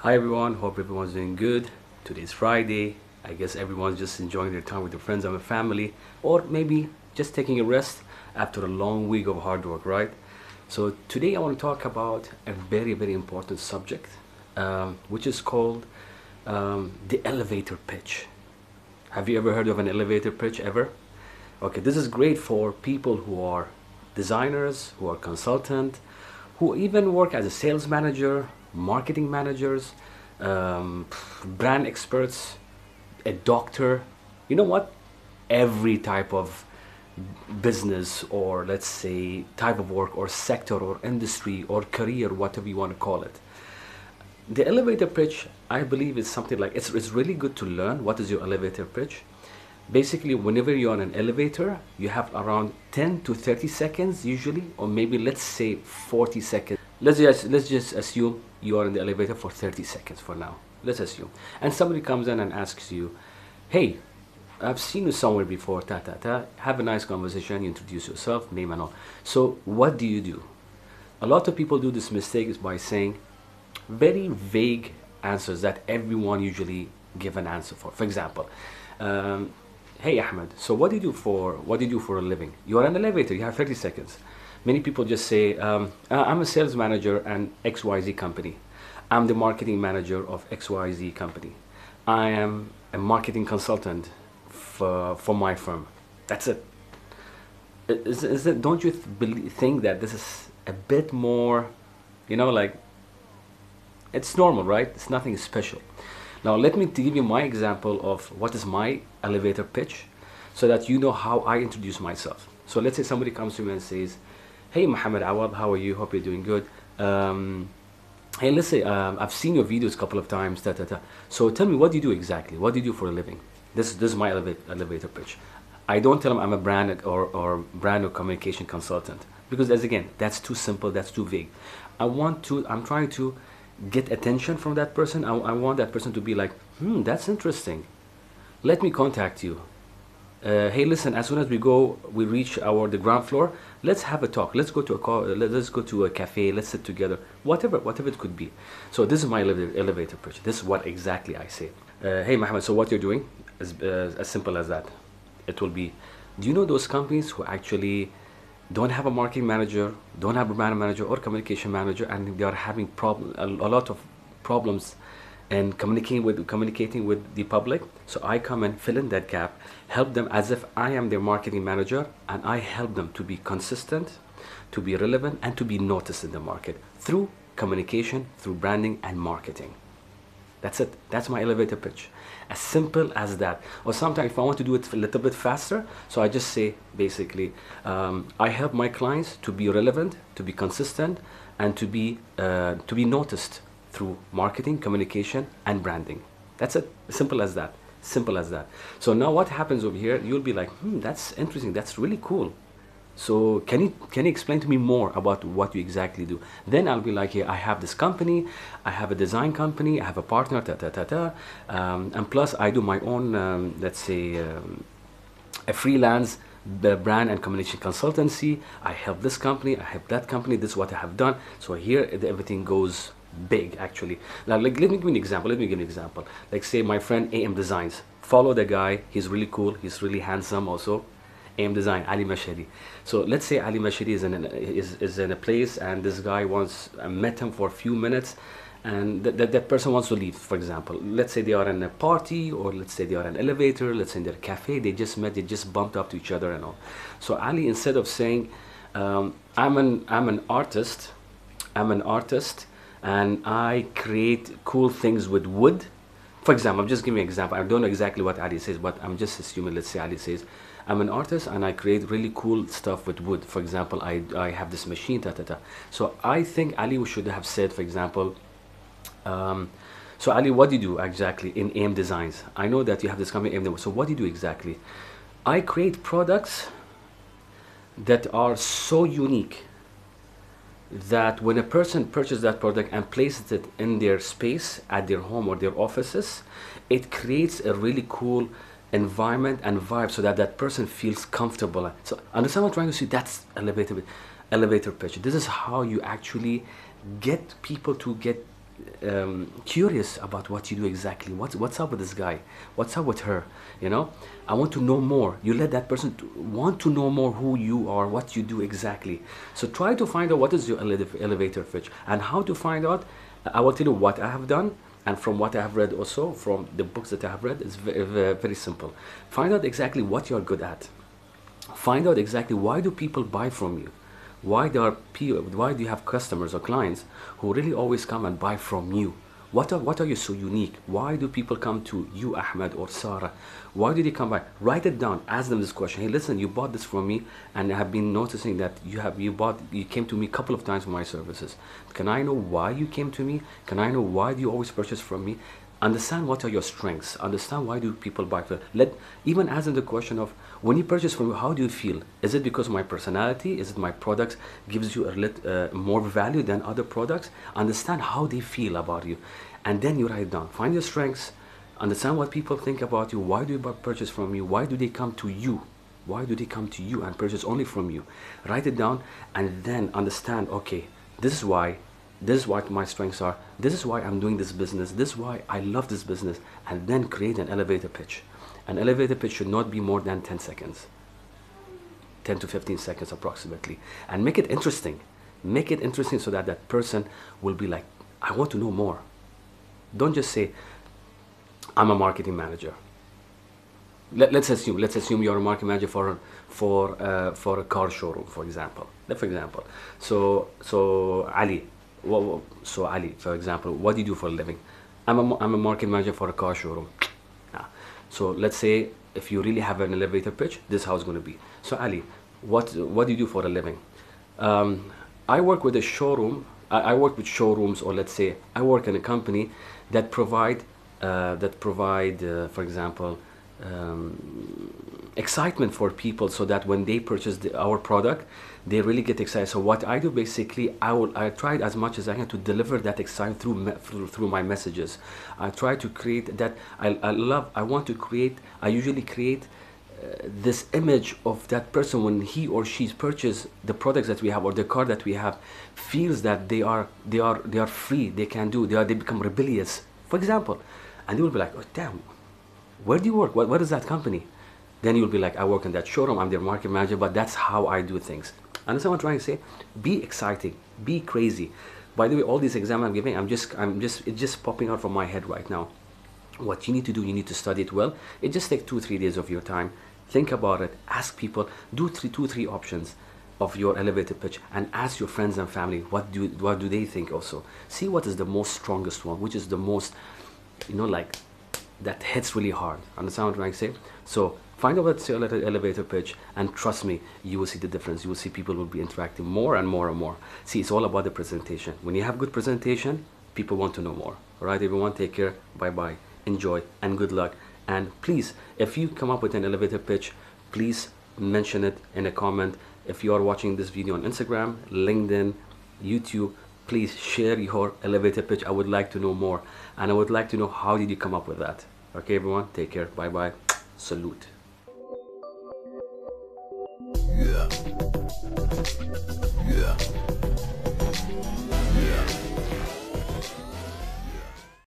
Hi everyone, hope everyone's doing good. Today's Friday. I guess everyone's just enjoying their time with their friends and their family, or maybe just taking a rest after a long week of hard work, right? So today I want to talk about a very important subject, which is called the elevator pitch. Have you ever heard of an elevator pitch ever? Okay, this is great for people who are designers, who are consultant, who even work as a sales manager, marketing managers, brand experts, a doctor. You know what? Every type of business, or let's say type of work or sector or industry or career, whatever you want to call it. The elevator pitch, I believe, is something like it's really good to learn what is your elevator pitch. Basically, whenever you're on an elevator, you have around 10 to 30 seconds usually, or maybe let's say 40 seconds. Let's just assume you are in the elevator for 30 seconds for now. Let's assume. And somebody comes in and asks you, hey, I've seen you somewhere before, ta ta ta. Have a nice conversation, you introduce yourself, name and all. So what do you do? A lot of people do this mistake is by saying very vague answers that everyone usually give an answer for. For example, hey Ahmed, so what do you do for a living? You are in an elevator, you have 30 seconds. Many people just say, I'm a sales manager at XYZ company. I'm the marketing manager of XYZ company. I am a marketing consultant for my firm. That's it. Don't you think that this is a bit more, like it's normal, right? It's nothing special. Now, let me give you my example of what is my elevator pitch so that you know how I introduce myself. So let's say somebody comes to me and says, hey, Mohammed Awad, how are you? Hope you're doing good. Hey, let's say I've seen your videos a couple of times. Ta, ta, ta. So tell me, what do you do exactly? What do you do for a living? This is my elevator pitch. I don't tell them I'm a or brand or communication consultant, because again, that's too simple, that's too vague. I'm trying to get attention from that person. I want that person to be like, that's interesting. Let me contact you. Hey, listen, as soon as we reach the ground floor, let's have a talk. Let's go to let's go to a cafe. Let's sit together. Whatever it could be. So this is my elevator pitch. This is what exactly I say. Hey, Mohammed, so what you're doing is as simple as that. It will be, do you know those companies who actually don't have a marketing manager, don't have a brand manager or communication manager, and they are having a lot of problems and communicating with the public? So I come and fill in that gap, help them as if I am their marketing manager, and I help them to be consistent, to be relevant, and to be noticed in the market through communication, through branding and marketing. That's it. That's my elevator pitch. As simple as that. Or sometimes if I want to do it a little bit faster, so I just say basically, I help my clients to be relevant, to be consistent, and to be noticed through marketing, communication, and branding. That's it. Simple as that. Simple as that. So now what happens over here? You'll be like, that's interesting. That's really cool. So can you explain to me more about what you exactly do? Then I'll be like, yeah, I have this company, I have a design company, I have a partner, and plus I do my own, let's say, a freelance brand and communication consultancy. I help this company, I help that company. This is what I have done. So here everything goes big actually. Now, let me give you an example. Like, say my friend AM Designs. Follow the guy. He's really cool. He's really handsome also. AM Design, Ali Mashhadi. So let's say Ali Mashhadi is in a place, and this guy wants, I met him for a few minutes, and that person wants to leave. For example, let's say they are in a party, or let's say they are in an elevator, let's say in their cafe, they just met, they just bumped up to each other and all. So Ali, instead of saying, I'm an artist, and I create cool things with wood. For example, I'm just giving an example. I don't know exactly what Ali says, but I'm just assuming, let's say Ali says, I'm an artist and I create really cool stuff with wood. For example, I have this machine, ta ta ta. So I think Ali should have said, for example, so Ali, what do you do exactly in AM Designs? I know that you have this company, AM Designs. So what do you do exactly? I create products that are so unique that when a person purchases that product and places it in their space, at their home or their offices, it creates a really cool environment and vibe so that that person feels comfortable. So understand what I'm trying to say? That's elevator pitch. This is how you actually get people to get curious about what you do exactly. What's up with this guy? What's up with her? You know, I want to know more. You let that person want to know more who you are, what you do exactly. So try to find out what is your elevator pitch and how to find out. I will tell you what I have done, and from what I have read also from the books that I have read. It's very simple. Find out exactly what you're good at. Find out exactly why do people buy from you. Why do you have customers or clients who really always come and buy from you? What are you so unique? Why do people come to you, Ahmed or Sarah? Why do they come by? Write it down. Ask them this question. Hey, listen, you bought this from me, and I have been noticing that you came to me a couple of times for my services. Can I know why you came to me? Can I know why do you always purchase from me? Understand what are your strengths. Understand why do people buy. Even ask them the question of, when you purchase from me, how do you feel? Is it because of my personality? Is it my products gives you more value than other products? Understand how they feel about you, and then you write it down. Find your strengths. Understand what people think about you. Why do you purchase from you? Why do they come to you? Why do they come to you and purchase only from you? Write it down, and then understand, okay, this is why. This is what my strengths are. This is why I'm doing this business. This is why I love this business. And then create an elevator pitch. An elevator pitch should not be more than 10 seconds. 10 to 15 seconds approximately. And make it interesting. Make it interesting so that that person will be like, I want to know more. Don't just say, I'm a marketing manager. Let's assume you're a marketing manager for a car showroom, for example. So Ali, Ali, for example, what do you do for a living? I'm a marketing manager for a car showroom. So let's say if you really have an elevator pitch, this is how it's going to be. So Ali, what do you do for a living? I work with a showroom. I work with showrooms, or let's say I work in a company that provide, for example, excitement for people, so that when they purchase our product, they really get excited. So what I do basically, I try as much as I can to deliver that excitement through my messages. I try to create that. I usually create this image of that person when he or she's purchased the products that we have, or the car that we have, feels that they are free. They can do. They become rebellious, for example, and they will be like, oh damn, where do you work? What is that company? Then you'll be like, I work in that showroom, I'm their market manager, but that's how I do things. Understand what I'm trying to say? Be exciting, be crazy. By the way, all these examples I'm giving, it's just popping out from my head right now. What you need to do, you need to study it well. It just takes 2-3 days of your time. Think about it, ask people, do 2-3 options of your elevator pitch, and ask your friends and family, what do they think also. See what is the most strongest one, which is the most, like, that hits really hard. Understand what I'm trying to say? So find out what's your elevator pitch, and trust me, you will see the difference. You will see people will be interacting more and more and more. See, it's all about the presentation. When you have good presentation, people want to know more. All right, everyone, take care. Bye-bye. Enjoy and good luck. And please, if you come up with an elevator pitch, please mention it in a comment. If you are watching this video on Instagram, LinkedIn, YouTube, please share your elevator pitch. I would like to know more, and I would like to know how did you come up with that. Okay, everyone, take care. Bye bye. Salute.